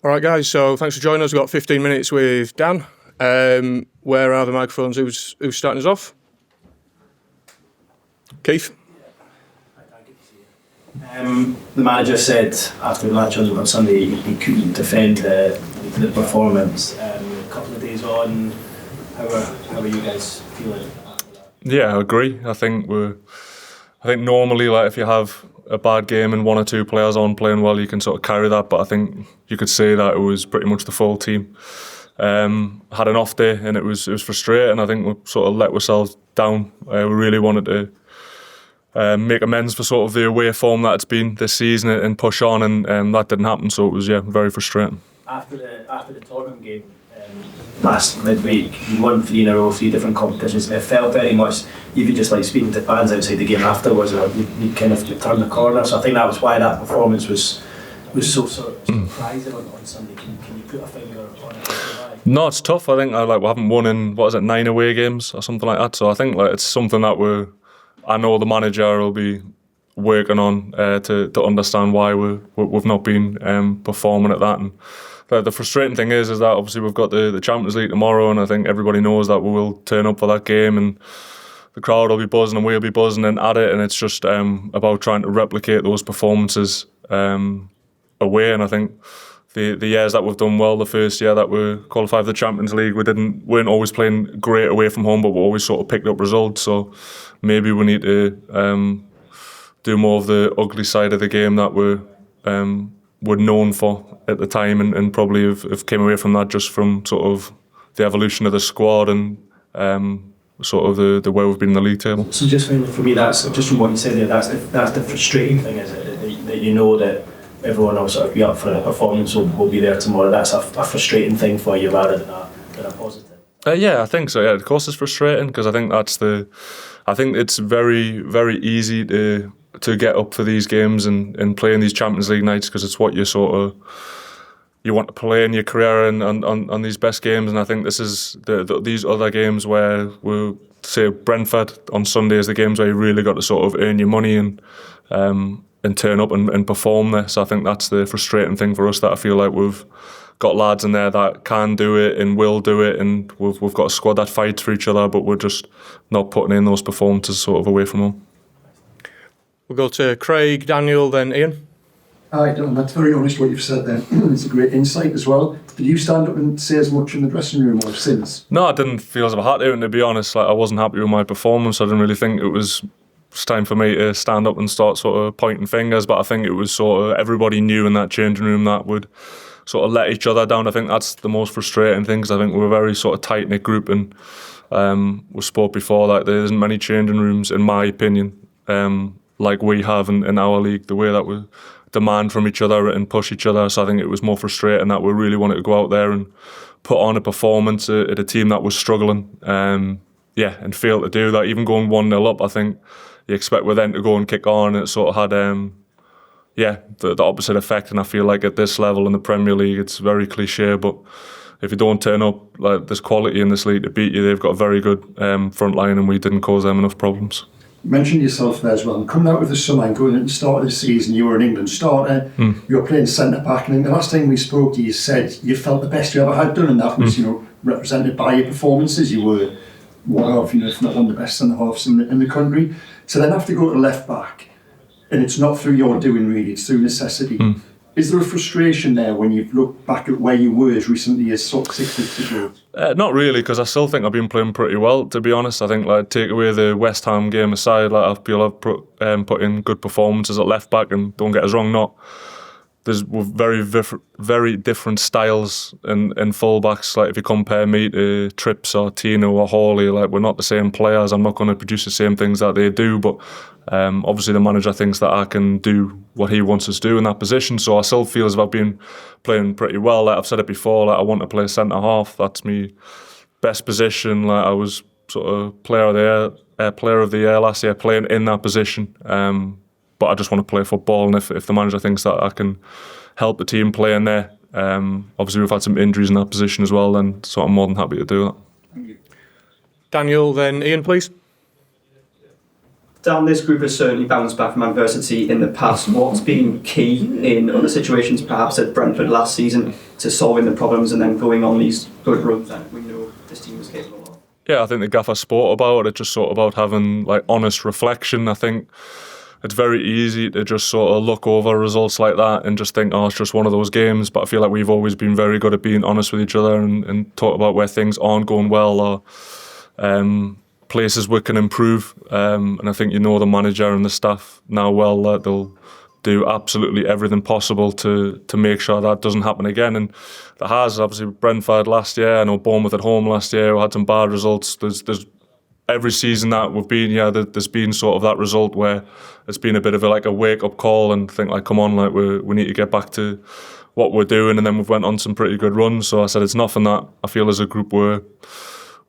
All right, guys, so thanks for joining us. We've got 15 minutes with Dan. Where are the microphones? Who's starting us off? Keith? The manager said after the match on Sunday he couldn't defend the performance. A couple of days on, how are you guys feeling? Yeah, I agree. I think normally, like, if you have a bad game and one or two players aren't playing well, you can sort of carry that. But I think you could say that it was pretty much the full team. Had an off day and it was frustrating. I think we sort of let ourselves down. We really wanted to make amends for sort of the away form that it's been this season and push on, and that didn't happen. So it was very frustrating. After the Tottenham game last midweek, you won 3 in a row, 3 different competitions. It felt very much, even just like speaking to fans outside the game afterwards, you kind of turned the corner. So I think that was why that performance was so surprising on Sunday. Can you put a finger on it? No, it's tough. I think we haven't won in 9 away games or something like that. So I think it's something that I know the manager will be working on to understand why we've not been performing at that. And the frustrating thing is that obviously we've got the Champions League tomorrow, and I think everybody knows that we will turn up for that game, and the crowd will be buzzing and we'll be buzzing and at it, and it's just about trying to replicate those performances away. And I think the years that we've done well, the first year that we qualified for the Champions League, weren't always playing great away from home, but we always sort of picked up results. So maybe we need to do more of the ugly side of the game that we're known for at the time, and probably have came away from that just from sort of the evolution of the squad and sort of the way we've been in the league table. So just for me, that's just from what you said there, that's the frustrating thing, is it? That you know that everyone will sort of be up for a performance, will be there tomorrow. That's a frustrating thing for you rather than a positive. Yeah, I think so. Yeah, of course it's frustrating, because I think I think it's very, very easy to get up for these games and play in these Champions League nights, because it's what you want to play in your career and on these best games. And I think this is these other games where we'll say Brentford on Sunday is the games where you really got to sort of earn your money and turn up and perform there. So I think that's the frustrating thing for us, that I feel like we've got lads in there that can do it and will do it, and we've got a squad that fights for each other, but we're just not putting in those performances sort of away from home. We'll go to Craig, Daniel, then Ian. Hi, Dan. That's very honest what you've said there. It's a great insight as well. Did you stand up and say as much in the dressing room or since? No, I didn't feel as if I had to, and to be honest, I wasn't happy with my performance. I didn't really think it was time for me to stand up and start sort of pointing fingers, but I think it was sort of everybody knew in that changing room that would sort of let each other down. I think that's the most frustrating thing, because I think we're a very sort of tight-knit group, and we spoke before that there isn't many changing rooms, in my opinion, like we have in our league, the way that we demand from each other and push each other. So I think it was more frustrating that we really wanted to go out there and put on a performance at a team that was struggling, and failed to do that. Even going 1-0 up, I think you expect with them to go and kick on, and it sort of had the opposite effect. And I feel like at this level in the Premier League, it's very cliche, but if you don't turn up, like, there's quality in this league to beat you. They've got a very good front line, and we didn't cause them enough problems. You mentioned yourself there as well. Coming out with the summer and going at the start of the season, you were an England starter. You were playing centre back, and the last time we spoke, you said you felt the best you ever had done, and that was represented by your performances. You were one of, if not one of the best centre halves in the country. So then have to go to left back, and it's not through your doing really; it's through necessity. Is there a frustration there when you've looked back at where you were as recently as 6 weeks ago? Not really, because I still think I've been playing pretty well, to be honest. I think, take away the West Ham game aside, I feel I've put in good performances at left back, and don't get us wrong, there's very different styles in full-backs. Like, if you compare me to Trips or Tino or Hawley, we're not the same players. I'm not going to produce the same things that they do, but obviously the manager thinks that I can do what he wants us to do in that position. So I still feel as if I've been playing pretty well. Like I've said it before, I want to play centre-half. That's my best position. I was sort of player of the year last year, playing in that position. But I just want to play football, and if the manager thinks that I can help the team play in there, obviously we've had some injuries in that position as well, then so I'm more than happy to do that. Daniel, then Ian, please. Dan, this group has certainly bounced back from adversity in the past. What's been key in other situations, perhaps at Brentford last season, to solving the problems and then going on these good runs that we know this team was capable of? Yeah, I think the gaffer spoke about it, just sort of about having like honest reflection. I think it's very easy to just sort of look over results like that and just think, oh, it's just one of those games. But I feel like we've always been very good at being honest with each other and talk about where things aren't going well or places we can improve. And I think the manager and the staff now well that they'll do absolutely everything possible to make sure that doesn't happen again. And there has, obviously, Brentford last year, I know Bournemouth at home last year, we had some bad results. There's every season that we've been here, there's been sort of that result where it's been a bit of a wake-up call and think like, come on, like we need to get back to what we're doing. And then we've went on some pretty good runs. So I said it's nothing that I feel as a group we're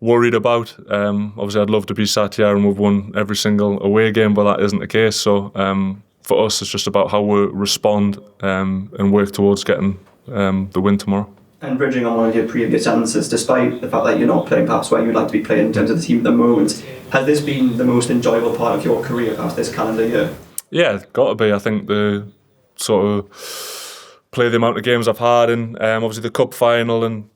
worried about. Obviously, I'd love to be sat here and we've won every single away game, but that isn't the case. So for us, it's just about how we respond and work towards getting the win tomorrow. And bridging on one of your previous answers, despite the fact that you're not playing perhaps where you'd like to be playing in terms of the team at the moment, has this been the most enjoyable part of your career past this calendar year? Yeah, it's got to be. I think the sort of play the amount of games I've had and obviously the cup final and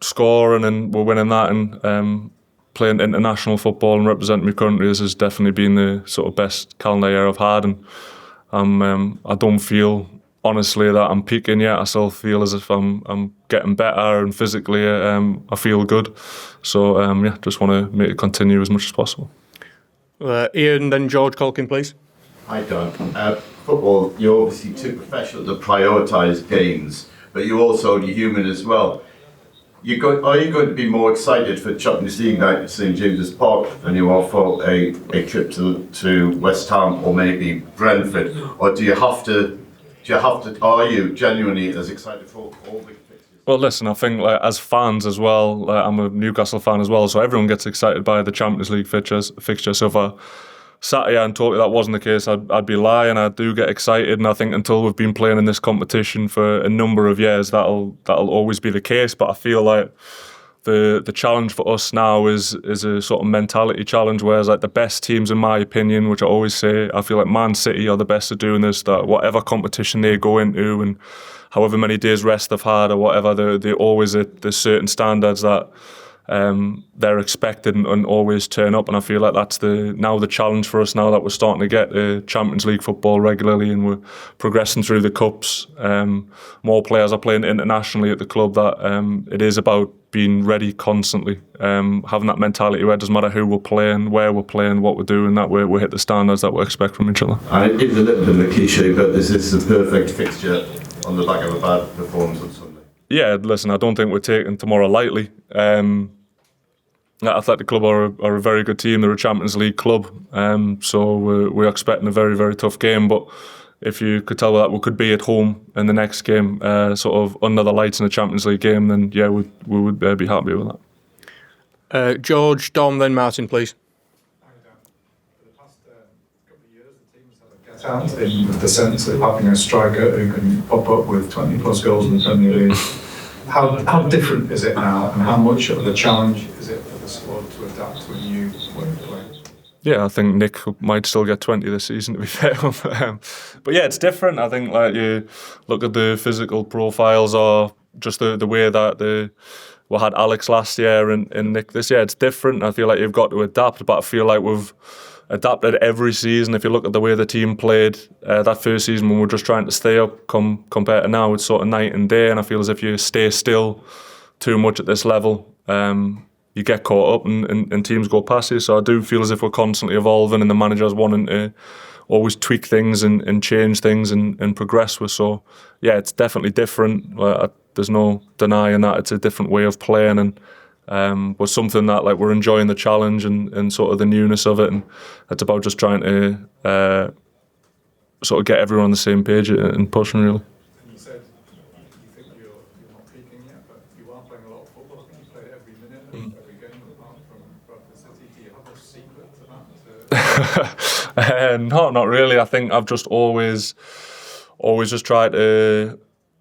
scoring and we're winning that and playing international football and representing my country, this has definitely been the sort of best calendar year I've had. And I don't feel honestly that I'm peaking yet. I still feel as if I'm getting better and physically I feel good. So just want to make it continue as much as possible. Ian, then George Colkin, please. Hi, Doug. Football, you're obviously too professional to prioritise games, but you're also human as well. Are you going to be more excited for Champions League night at St James's Park than you are for a trip to West Ham or maybe Brentford? Or are you genuinely as excited for all the fixtures? Well, listen, I think as fans as well, I'm a Newcastle fan as well, so everyone gets excited by the Champions League fixture. So if I sat here and told you that wasn't the case, I'd be lying. I do get excited, and I think until we've been playing in this competition for a number of years, that'll always be the case. But I feel like the challenge for us now is a sort of mentality challenge, whereas like the best teams, in my opinion, which I always say, I feel like Man City are the best at doing this, that whatever competition they go into and however many days rest they've had or whatever, they're always at the certain standards that they're expected and always turn up. And I feel like that's now the challenge for us now that we're starting to get Champions League football regularly and we're progressing through the cups. More players are playing internationally at the club, that it is about being ready constantly, having that mentality where it doesn't matter who we're playing, where we're playing, what we're doing, that we hit the standards that we expect from each other. And it is a little bit of a cliche, but this is the perfect fixture on the back of a bad performance on Sunday. Yeah, listen, I don't think we're taking tomorrow lightly. Athletic Club are a very good team. They're a Champions League club, so we're expecting a very, very tough game. But if you could tell that we could be at home in the next game, sort of under the lights in a Champions League game, then yeah, we would be happy with that. George, Dom, then Martin, please. For the past couple of years, the team's had a get out in the sense of having a striker who can pop up with 20 plus goals in the Premier League. How different is it now, and how much of a challenge is it for the squad to adapt to a new way of playing? Yeah, I think Nick might still get 20 this season, to be fair. But yeah, it's different. I think like you look at the physical profiles or just the way that we had Alex last year and Nick this year. It's different. I feel like you've got to adapt, but I feel like we've adapted every season. If you look at the way the team played that first season when we were just trying to stay up compared to now, it's sort of night and day. And I feel as if you stay still too much at this level, you get caught up and teams go past you. So I do feel as if we're constantly evolving and the manager's wanting to always tweak things and change things and progress with. So yeah, it's definitely different. There's no denying that it's a different way of playing, and but something that like we're enjoying the challenge and sort of the newness of it, and it's about just trying to sort of get everyone on the same page and pushing really. You said you think you're not peaking yet, but you are playing a lot of football. I think you play every minute of every game apart from Bradford City. Do you have a secret to that? No, not really. I think I've just always just tried to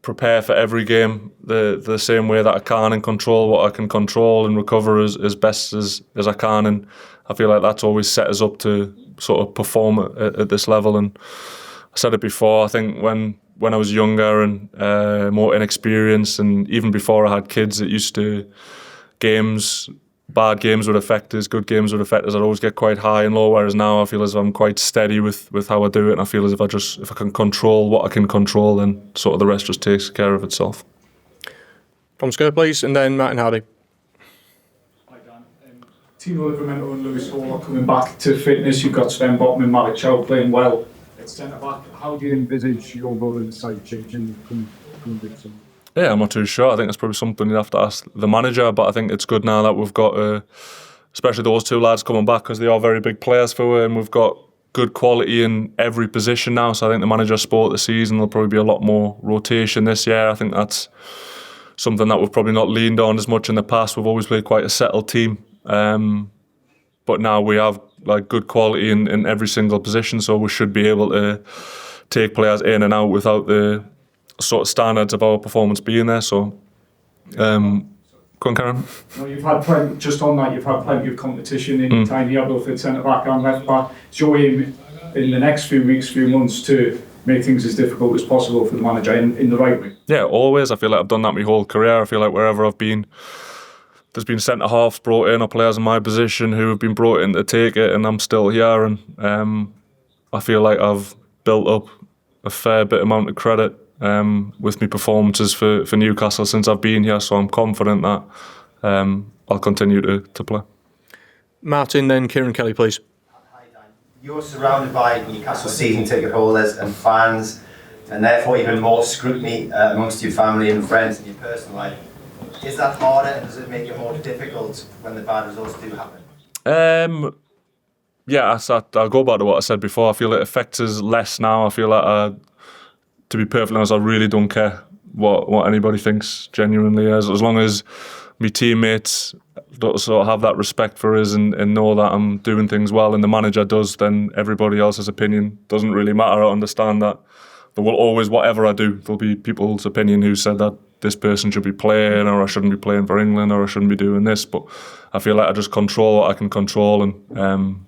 prepare for every game the same way that I can and control what I can control and recover as best as I can. And I feel like that's always set us up to sort of perform at this level. And I said it before, I think when I was younger and more inexperienced, and even before I had kids, it used to bad games would affect us, good games would affect us. I'd always get quite high and low, whereas now I feel as if I'm quite steady with how I do it, and I feel as if I can control what I can control, then sort of the rest just takes care of itself. Tom Skerr, please, and then Martin Hardy. Hi Dan. Timo Livramento and Lewis Hall are coming back to fitness. You've got Sven, Botman, Malik, Chow playing well at centre back. How do you envisage your role in the side changing from Dixon? Yeah, I'm not too sure. I think that's probably something you'd have to ask the manager, but I think it's good now that we've got, especially those two lads coming back, because they are very big players for us, and we've got good quality in every position now. So I think the manager sport the season, there'll probably be a lot more rotation this year. I think that's something that we've probably not leaned on as much in the past. We've always played quite a settled team, but now we have like good quality in every single position, so we should be able to take players in and out without the sort of standards of our performance being there. So go on, Karen. No, you've had plenty of competition in Tiny both at centre back and left back. Is your aim in the next few months to make things as difficult as possible for the manager in the right way? Yeah, always. I feel like I've done that my whole career. I feel like wherever I've been, there's been centre halves brought in or players in my position who have been brought in to take it, and I'm still here. And I feel like I've built up a fair bit amount of credit with my performances for Newcastle since I've been here, so I'm confident that I'll continue to play. Martin, then Kieran Kelly, please. Hi Dan. You're surrounded by Newcastle season ticket holders and fans, and therefore even more scrutiny amongst your family and friends in your personal life. Is that harder, and does it make it more difficult when the bad results do happen? Yeah, I'll go back to what I said before. I feel it affects us less now. I feel like to be perfectly honest, I really don't care what anybody thinks genuinely. As long as my teammates sort of have that respect for us and know that I'm doing things well and the manager does, then everybody else's opinion doesn't really matter. I understand that there will always, whatever I do, there'll be people's opinion who said that this person should be playing, or I shouldn't be playing for England, or I shouldn't be doing this. But I feel like I just control what I can control, and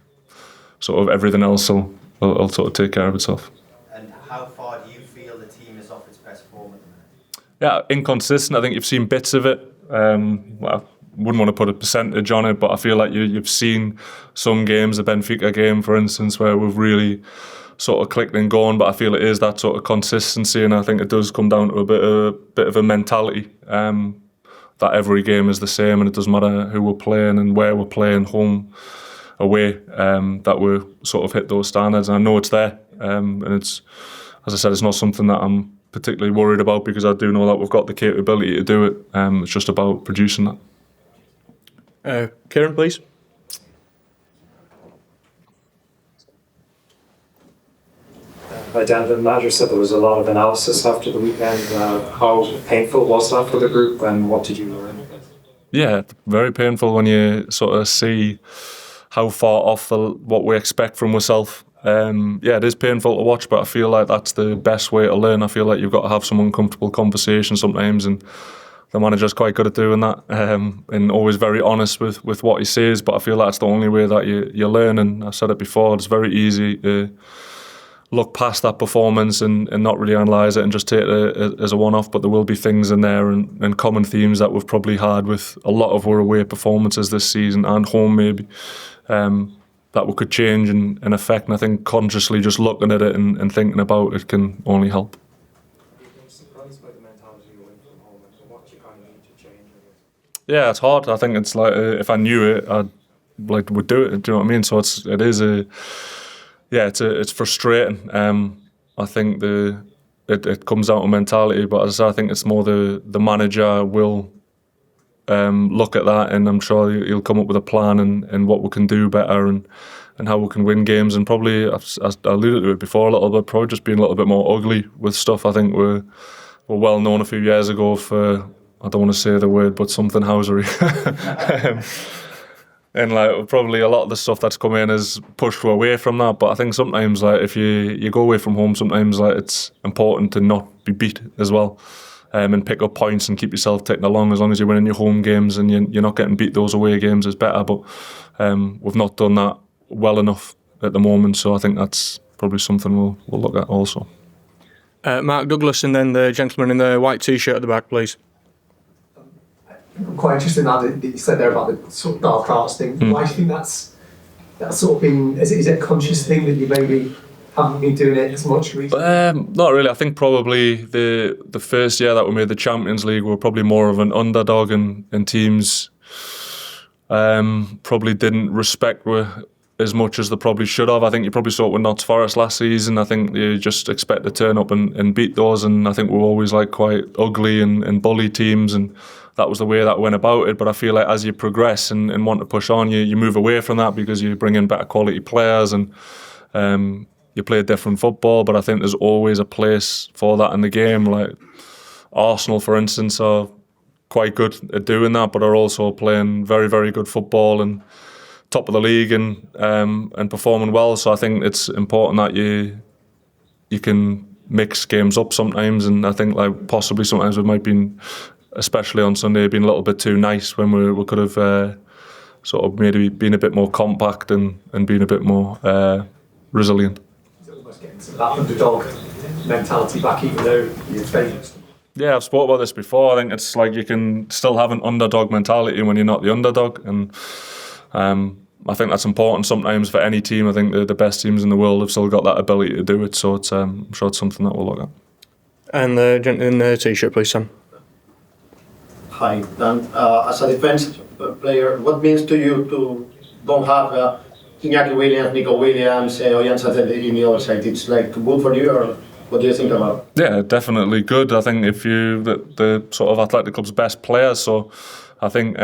sort of everything else will sort of take care of itself. And how far do you feel the team is off its best form at the minute? Yeah, inconsistent. I think you've seen bits of it. Well, I wouldn't want to put a percentage on it, but I feel like you've seen some games, the Benfica game, for instance, where we've really sort of clicked and gone. But I feel it is that sort of consistency, and I think it does come down to a bit of a mentality that every game is the same, and it doesn't matter who we're playing and where we're playing, home, away, that we sort of hit those standards. And I know it's there, and it's, as I said, it's not something that I'm particularly worried about, because I do know that we've got the capability to do it. It's just about producing that. Kieran, please. Hi Dan, the manager said there was a lot of analysis after the weekend. How painful was that for the group, and what did you learn? Yeah, very painful when you sort of see how far off what we expect from ourselves. Yeah, it is painful to watch, but I feel like that's the best way to learn. I feel like you've got to have some uncomfortable conversations sometimes, and the manager's quite good at doing that, and always very honest with what he says. But I feel that's the only way that you learn, and I've said it before, it's very easy to look past that performance and not really analyse it and just take it as a one-off. But there will be things in there and common themes that we've probably had with a lot of our away performances this season, and home maybe, that we could change and affect. And I think consciously just looking at it and thinking about it can only help. I'm surprised by the mentality away from home and what you kind of need to change, I guess. Yeah, it's hard. I think it's like, if I knew it, I'd would do it. Do you know what I mean? So it's frustrating. I think it comes down to mentality, but as I said, I think it's more the manager will look at that, and I'm sure he'll come up with a plan and what we can do better and how we can win games. And probably, I alluded to it before a little bit, probably just being a little bit more ugly with stuff. I think we're well known a few years ago for, I don't want to say the word, but something housery. And like probably a lot of the stuff that's come in has pushed you away from that. But I think sometimes like if you go away from home, sometimes like it's important to not be beat as well, and pick up points and keep yourself ticking along. As long as you're winning your home games and you're not getting beat, those away games is better. But we've not done that well enough at the moment, so I think that's probably something we'll look at also. Mark Douglas, and then the gentleman in the white T-shirt at the back, please. I'm quite interested in that you said there about the sort of dark arts thing. Why do you think that's sort of been? Is it a conscious thing that you maybe haven't been doing it as much recently? Not really. I think probably the first year that we made the Champions League, we were probably more of an underdog, and teams probably didn't respect as much as they probably should have. I think you probably saw it with Notts Forest last season. I think you just expect to turn up and beat those, and I think we were always like quite ugly and bully teams, and that was the way that went about it. But I feel like as you progress and want to push on, you move away from that because you bring in better quality players and you play different football. But I think there's always a place for that in the game. Like Arsenal, for instance, are quite good at doing that, but are also playing very, very good football and top of the league and performing well. So I think it's important that you can mix games up sometimes, and I think like possibly sometimes we might be, especially on Sunday, been a little bit too nice when we could have sort of maybe been a bit more compact and been a bit more resilient. Is it almost getting some of that underdog mentality back, even though you're favourites? Yeah, I've spoken about this before. I think it's like you can still have an underdog mentality when you're not the underdog, and I think that's important sometimes for any team. I think the best teams in the world have still got that ability to do it, so it's, I'm sure it's something that we'll look at. And the gentleman in the T-shirt, please, Sam. Hi, Dan. As a defense player, what means to you to don't have Iñaki Williams, Nico Williams, Oyan Satellite in the other side? It's like good for you, or what do you think about it? Yeah, definitely good. I think if you the sort of Athletic Club's best players, so I think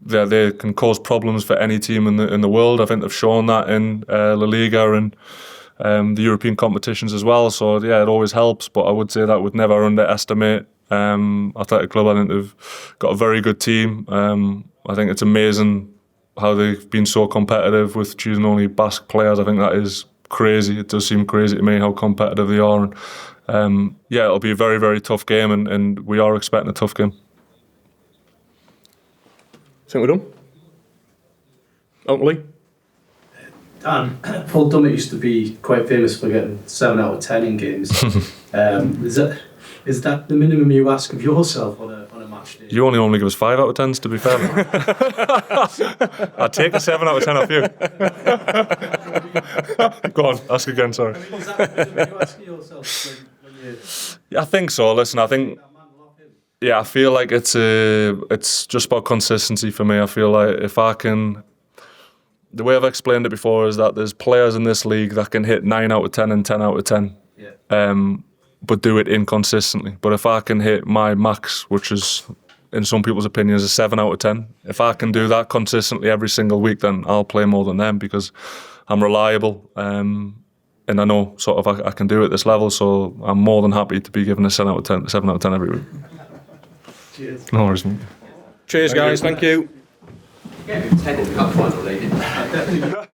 they can cause problems for any team in the world. I think they've shown that in La Liga and the European competitions as well. So yeah, it always helps. But I would say that would never underestimate Athletic Club. I think they've got a very good team. I think it's amazing how they've been so competitive with choosing only Basque players. I think that is crazy. It does seem crazy to me how competitive they are. And yeah, it'll be a very, very tough game, and we are expecting a tough game. I think we're done. Malik? Dan, Paul Dummett used to be quite famous for getting 7 out of 10 in games. Is that the minimum you ask of yourself on a match day? You only give us 5 out of 10s, to be fair. I'd take a 7 out of 10 off you. Go on, ask again, sorry. Is that the minimum you ask of yourself when you... Yeah, I think so. Listen, I think... Yeah, I feel like it's just about consistency for me. I feel like if I can... The way I've explained it before is that there's players in this league that can hit 9 out of 10 and 10 out of 10. Yeah. But do it inconsistently. But if I can hit my max, which is, in some people's opinions, a 7 out of 10, if I can do that consistently every single week, then I'll play more than them because I'm reliable. And I know sort of I can do it at this level, so I'm more than happy to be given a 7 out of 10 every week. Cheers. No worries, mate. Cheers, guys. Thank you. Yeah, 10 in the cup final, they didn't.